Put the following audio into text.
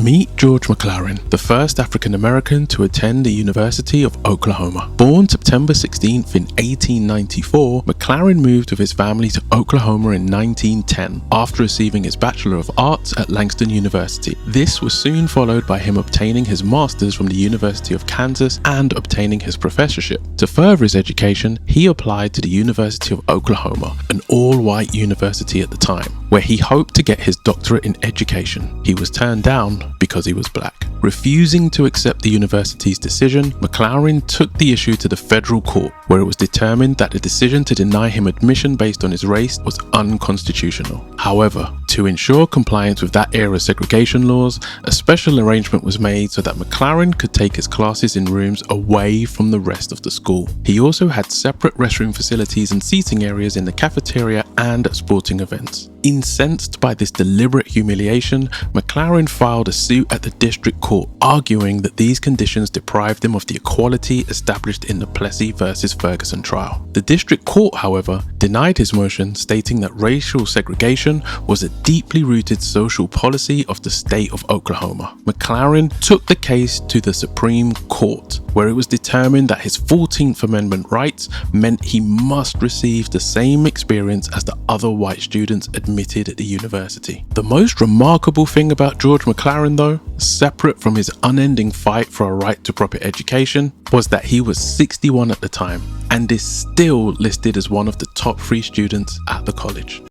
Meet George McLaurin, the first African American to attend the University of Oklahoma. Born September 16th in 1894, McLaurin moved with his family to Oklahoma in 1910 after receiving his Bachelor of Arts at Langston University. This was soon followed by him obtaining his Master's from the University of Kansas and obtaining his professorship. To further his education, he applied to the University of Oklahoma, an all-white university at the time, where he hoped to get his doctorate in education. He was turned down because he was black. Refusing to accept the university's decision, McLaurin took the issue to the federal court, where it was determined that the decision to deny him admission based on his race was unconstitutional. However, to ensure compliance with that era's segregation laws, a special arrangement was made so that McLaurin could take his classes in rooms away from the rest of the school. He also had separate restroom facilities and seating areas in the cafeteria and at sporting events. Incensed by this deliberate humiliation, McLaurin filed a suit at the district court, arguing that these conditions deprived him of the equality established in the Plessy versus Ferguson trial. The district court, however, denied his motion, stating that racial segregation was a deeply rooted social policy of the state of Oklahoma. McLaurin took the case to the Supreme Court, where it was determined that his 14th Amendment rights meant he must receive the same experience as the other white students admitted at the university. The most remarkable thing about George McLaurin, though, separate from his unending fight for a right to proper education, was that he was 61 at the time and is still listed as one of the top 3 students at the college.